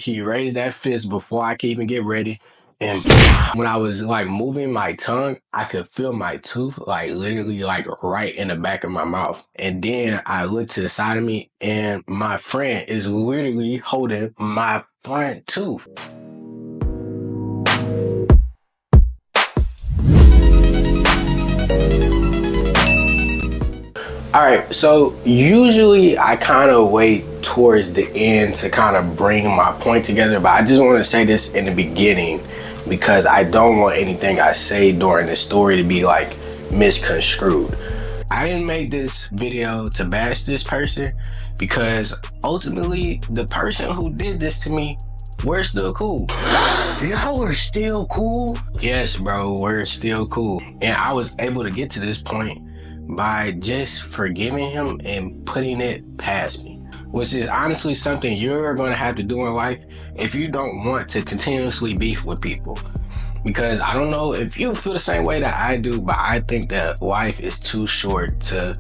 He raised that fist before I could even get ready. And when I was like moving my tongue, I could feel my tooth like literally like right in the back of my mouth. And then I looked to the side of me and my friend is literally holding my front tooth. All right, so usually I kind of wait towards the end to kind of bring my point together, but I just want to say this in the beginning because I don't want anything I say during the story to be like misconstrued. I didn't make this video to bash this person because ultimately the person who did this to me, we're still cool. Y'all are still cool? Yes, bro, we're still cool. And I was able to get to this point by just forgiving him and putting it past me, which is honestly something you're going to have to do in life if you don't want to continuously beef with people. Because I don't know if you feel the same way that I do, but I think that life is too short to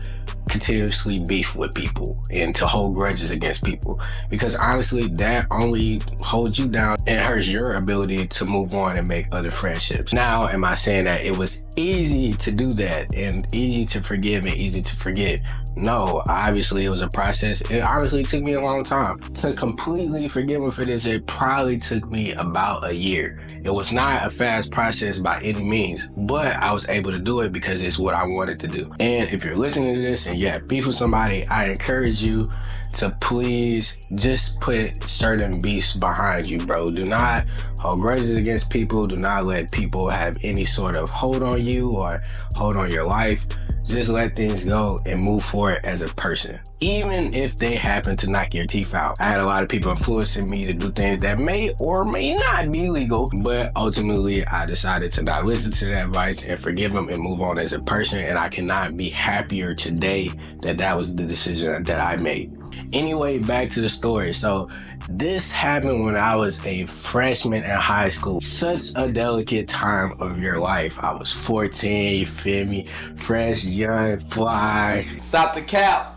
continuously beef with people and to hold grudges against people, because honestly that only holds you down and hurts your ability to move on and make other friendships. Now, am I saying that it was easy to do that and easy to forgive and easy to forget? No, obviously it was a process. It honestly took me a long time to completely forgive him for this. It probably took me about a year. It was not a fast process by any means, but I was able to do it because it's what I wanted to do. And if you're listening to this and you have beef with somebody, I encourage you to please just put certain beefs behind you, bro. Do not hold grudges against people. Do not let people have any sort of hold on you or hold on your life. Just let things go and move forward as a person. Even if they happen to knock your teeth out. I had a lot of people influencing me to do things that may or may not be legal, but ultimately I decided to not listen to that advice and forgive them and move on as a person. And I cannot be happier today that that was the decision that I made. Anyway, back to the story. So this happened when I was a freshman in high school. Such a delicate time of your life. I was 14, you feel me? Fresh, young, fly. Stop the cap.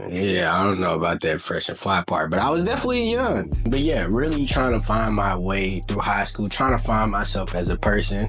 Yeah, I don't know about that fresh and fly part, but I was definitely young. But yeah, really trying to find my way through high school, trying to find myself as a person.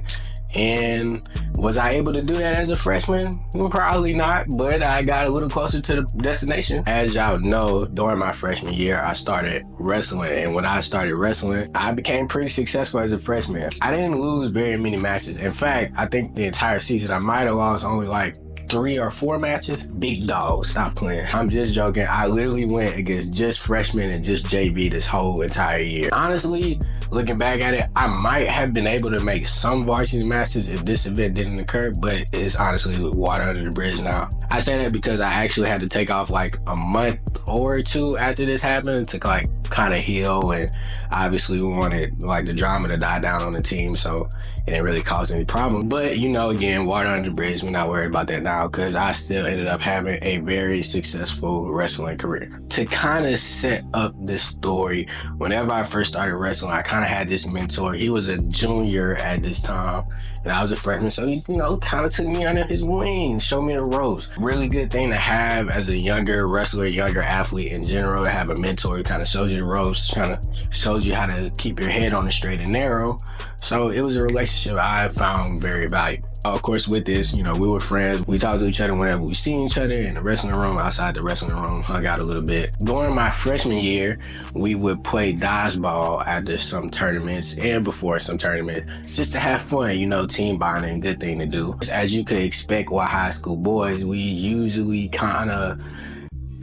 And was I able to do that as a freshman? Probably not, but I got a little closer to the destination. As y'all know, during my freshman year, I started wrestling. And when I started wrestling, I became pretty successful as a freshman. I didn't lose very many matches. In fact, I think the entire season, I might have lost only like 3 or 4 matches. Big dog, stop playing. I'm just joking. I literally went against just freshmen and just JV this whole entire year. Honestly, looking back at it, I might have been able to make some varsity matches if this event didn't occur, but it's honestly water under the bridge now. I say that because I actually had to take off like a month or 2 after this happened to like kind of heal, and obviously we wanted like the drama to die down on the team, so it didn't really cause any problem. But you know, again, water under the bridge, we're not worried about that now because I still ended up having a very successful wrestling career. To kind of set up this story, whenever I first started wrestling, I kind of had this mentor. He was a junior at this time and I was a freshman, so he, you know, kind of took me under his wings, showed me the ropes. Really good thing to have as a younger wrestler, younger athlete in general, to have a mentor who kind of shows you the ropes, kind of shows you how to keep your head on the straight and narrow. So it was a relationship I found very valuable. Of course, with this, you know, we were friends. We talked to each other whenever we seen each other in the wrestling room, outside the wrestling room, hung out a little bit. During my freshman year, we would play dodgeball after some tournaments and before some tournaments, just to have fun, you know, team bonding, good thing to do. As you could expect with high school boys, we usually kind of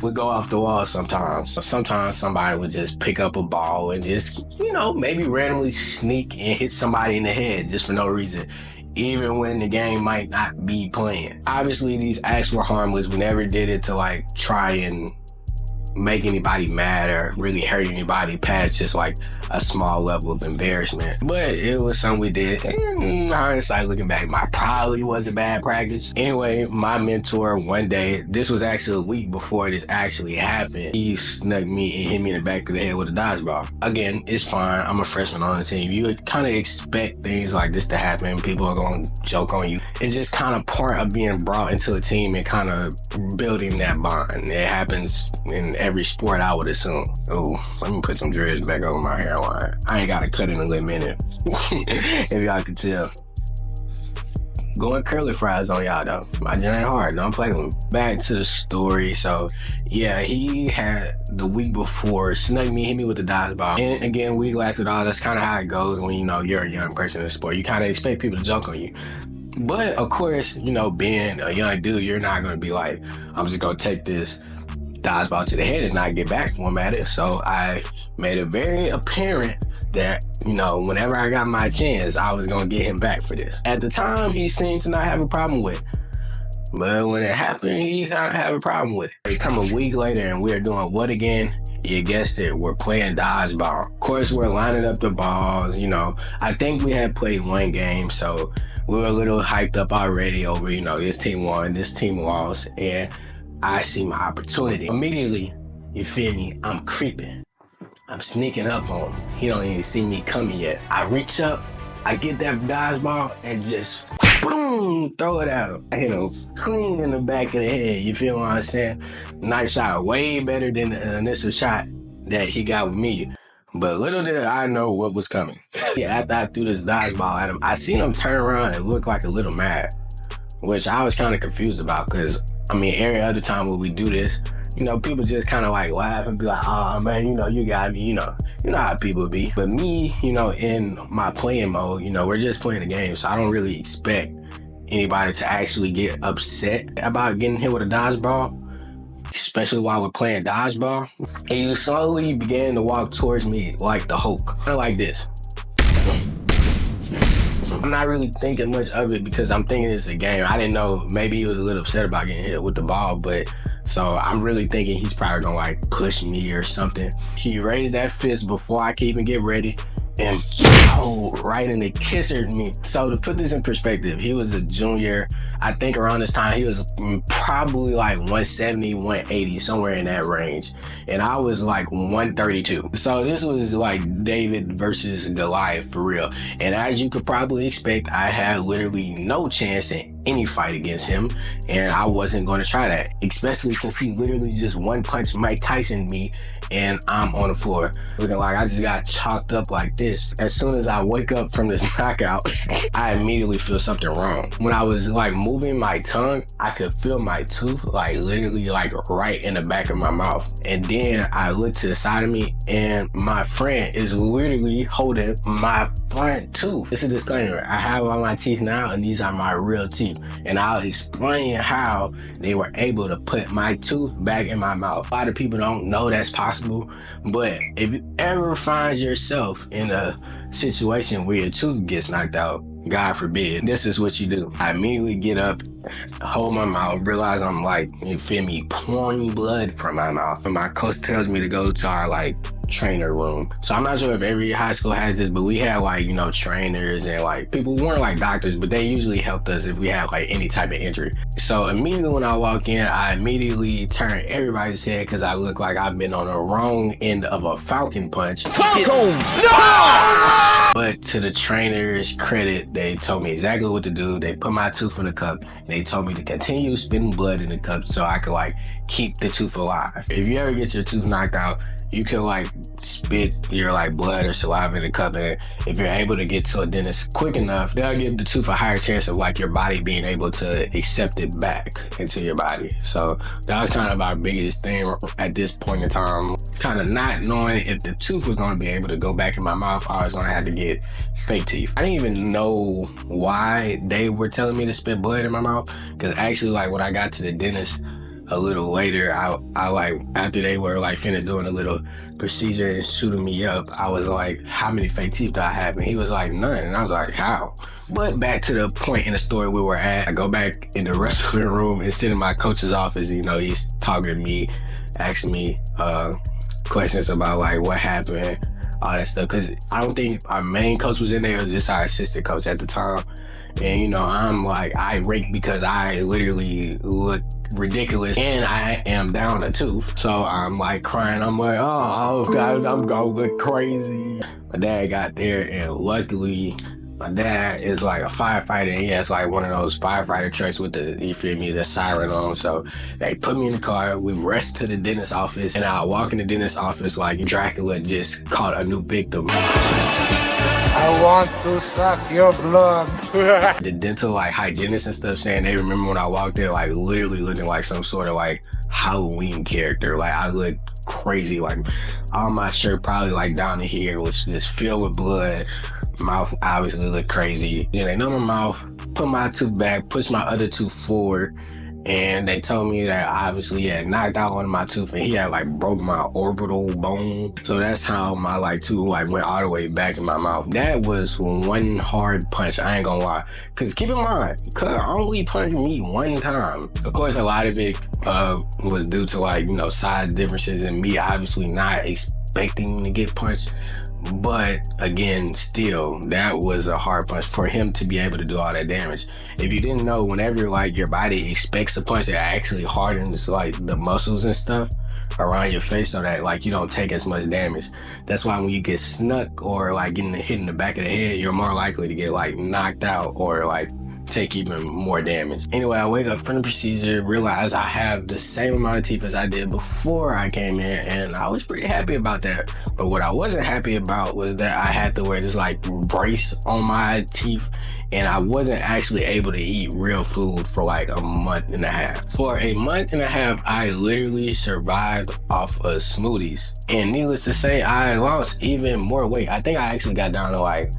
would go off the wall sometimes. So sometimes somebody would just pick up a ball and just, you know, maybe randomly sneak and hit somebody in the head just for no reason, even when the game might not be playing. Obviously, these acts were harmless. We never did it to like try and make anybody mad or really hurt anybody past just like a small level of embarrassment. But it was something we did. And in hindsight, looking back, probably was a bad practice. Anyway, my mentor one day, this was actually a week before this actually happened, he snuck me and hit me in the back of the head with a dodgeball. Again, it's fine. I'm a freshman on the team. You would kind of expect things like this to happen. People are going to joke on you. It's just kind of part of being brought into a team and kind of building that bond. It happens in every sport, I would assume. Oh, let me put some dreads back over my hairline. I ain't got to cut in a little minute. If y'all could tell. Going curly fries on y'all though. My joint ain't hard. Don't play with me. Back to the story. So yeah, he had the week before snuck me, hit me with the dodgeball. And again, week after all, that's kind of how it goes when you're a young person in the sport. You kind of expect people to joke on you. But of course, being a young dude, you're not gonna be like, I'm just gonna take this dodgeball to the head and not get back from at it. So I made it very apparent that, whenever I got my chance, I was going to get him back for this. At the time, he seemed to not have a problem with it. But when it happened, he kind of had a problem with it. It come a week later and we're doing what again? You guessed it, we're playing dodgeball. Of course, we're lining up the balls, I think we had played one game, so we were a little hyped up already over, this team won, this team lost, and I see my opportunity. Immediately, you feel me? I'm creeping. I'm sneaking up on him. He don't even see me coming yet. I reach up, I get that dodgeball, and just boom, throw it at him. I hit him clean in the back of the head. You feel what I'm saying? Nice shot, way better than the initial shot that he got with me. But little did I know what was coming. After I threw this dodgeball at him, I seen him turn around and look like a little mad, which I was kind of confused about because, every other time when we do this, people just kind of like laugh and be like, oh man, you got me, you know how people be. But me, in my playing mode, we're just playing the game. So I don't really expect anybody to actually get upset about getting hit with a dodgeball, especially while we're playing dodgeball. And you slowly began to walk towards me like the Hulk, kind of like this. I'm not really thinking much of it because I'm thinking it's a game. I didn't know, maybe he was a little upset about getting hit with the ball, but so I'm really thinking he's probably gonna like push me or something. He raised that fist before I could even get ready and right in the kisser me. So to put this in perspective, he was a junior. I think around this time he was probably like 170, 180, somewhere in that range. And I was like 132. So this was like David versus Goliath for real. And as you could probably expect, I had literally no chance in any fight against him. And I wasn't going to try that, especially since he literally just one punch Mike Tyson me and I'm on the floor looking like I just got chalked up like this. As soon as I wake up from this knockout, I immediately feel something wrong. When I was like moving my tongue, I could feel my tooth like literally like right in the back of my mouth. And then I look to the side of me and my friend is literally holding my front tooth. It's a disclaimer. I have all my teeth now and these are my real teeth. And I'll explain how they were able to put my tooth back in my mouth. A lot of people don't know that's possible, but if you ever find yourself in a situation where your tooth gets knocked out, God forbid, this is what you do. I immediately get up, hold my mouth, realize I'm like, you feel me, pouring blood from my mouth. And my coach tells me to go to our like trainer room. So I'm not sure if every high school has this, but we had like, trainers and like people who weren't like doctors, but they usually helped us if we had like any type of injury. So immediately when I walk in, I immediately turn everybody's head because I look like I've been on the wrong end of a falcon punch. Falcon! No! But to the trainer's credit, they told me exactly what to do. They put my tooth in the cup and they told me to continue spitting blood in the cup so I could like keep the tooth alive. If you ever get your tooth knocked out, you can like spit your like blood or saliva in the cup, and if you're able to get to a dentist quick enough, they'll give the tooth a higher chance of like your body being able to accept it back into your body. So that was kind of our biggest thing at this point in time, kind of not knowing if the tooth was going to be able to go back in my mouth. I was going to have to get fake teeth. I didn't even know why they were telling me to spit blood in my mouth, because actually like when I got to the dentist a little later, I like, after they were like finished doing a little procedure and shooting me up, I was like, how many fake teeth do I have? And he was like, none. And I was like, how? But back to the point in the story we were at, I go back in the wrestling room and sit in my coach's office. He's talking to me, asking me questions about like what happened, all that stuff. Cause I don't think our main coach was in there. It was just our assistant coach at the time. And I'm like irate because I literally look ridiculous and I am down a tooth. So I'm like crying. I'm like, oh God, I'm gonna look crazy. My dad got there and luckily My dad is like a firefighter, and he has like one of those firefighter trucks with the, you feel me, the siren on. So they put me in the car, we rushed to the dentist office, and I walk in the dentist office like Dracula just caught a new victim. I want to suck your blood. The dental like hygienists and stuff saying they remember when I walked there, like literally looking like some sort of like Halloween character. Like I look crazy, like all my shirt probably like down to here was just filled with blood. Mouth obviously looked crazy. Then they numb my mouth, put my tooth back, push my other tooth forward, and they told me that obviously he had knocked out one of my tooth and he had like broke my orbital bone. So that's how my like tooth like went all the way back in my mouth. That was one hard punch, I ain't gonna lie. Cause keep in mind, Cuz only punched me one time. Of course, a lot of it was due to like, you know, size differences and me obviously not expecting to get punched. But again, still, that was a hard punch for him to be able to do all that damage. If you didn't know, whenever like your body expects a punch, it actually hardens like the muscles and stuff around your face so that like you don't take as much damage. That's why when you get snuck or like getting hit in the back of the head, you're more likely to get like knocked out or like take even more damage. Anyway, I wake up from the procedure, realize I have the same amount of teeth as I did before I came in, and I was pretty happy about that. But what I wasn't happy about was that I had to wear this like brace on my teeth, and I wasn't actually able to eat real food for like a month and a half. For a month and a half, I literally survived off of smoothies. And needless to say, I lost even more weight. I think I actually got down to like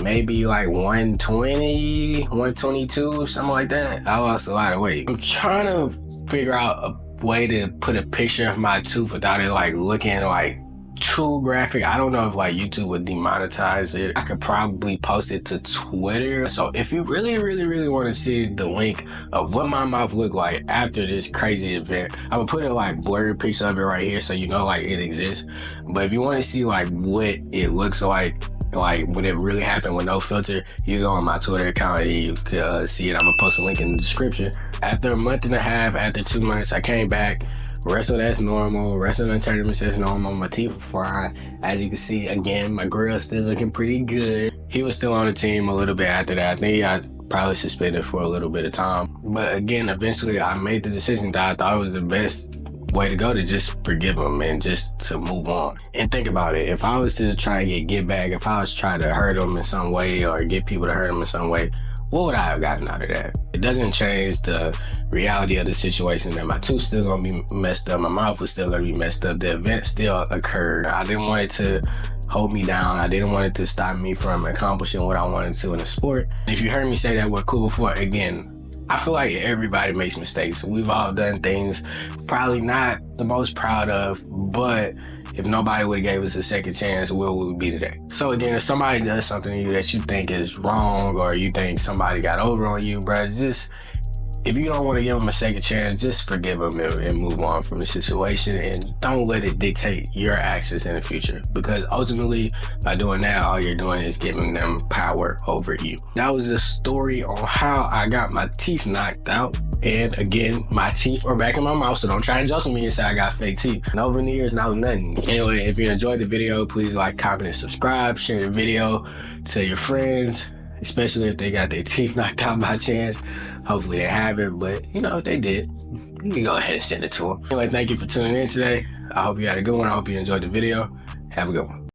maybe like 120, 122, something like that. I lost a lot of weight. I'm trying to figure out a way to put a picture of my tooth without it like looking like too graphic. I don't know if like YouTube would demonetize it. I could probably post it to Twitter. So if you really want to see the link of what my mouth looked like after this crazy event, I would put a like blurry picture of it right here so you know like it exists. But if you want to see like what it looks like when it really happened with no filter, you go on my Twitter account and you could see it. I'm gonna post a link in the description. After a month and a half, after 2 months, I came back, wrestled as normal, wrestled in tournaments as normal. My teeth were fine. As you can see, again, my grill's still looking pretty good. He was still on the team a little bit after that. I think he got probably suspended for a little bit of time. But again, eventually I made the decision that I thought was the best way to go, to just forgive him and just to move on. And think about it, if I was to try and get back, if I was trying to hurt him in some way or get people to hurt him in some way, what would I have gotten out of that? It doesn't change the reality of the situation that my tooth's still gonna be messed up, my mouth was still gonna be messed up, the event still occurred. I didn't want it to hold me down. I didn't want it to stop me from accomplishing what I wanted to in the sport. If you heard me say that word cool before, again, I feel like everybody makes mistakes. We've all done things probably not the most proud of, but if nobody would have gave us a second chance, where would we be today? So again, if somebody does something to you that you think is wrong, or you think somebody got over on you, bro, just, if you don't want to give them a second chance, just forgive them and move on from the situation, and don't let it dictate your actions in the future, because ultimately by doing that, all you're doing is giving them power over you. That was a story on how I got my teeth knocked out. And again, my teeth are back in my mouth, so don't try and jostle me and say I got fake teeth. No veneers, no nothing. Anyway, if you enjoyed the video, please like, comment, and subscribe. Share the video to your friends, especially if they got their teeth knocked out by chance. Hopefully they haven't, but you know, if they did, you can go ahead and send it to them. Anyway, thank you for tuning in today. I hope you had a good one. I hope you enjoyed the video. Have a good one.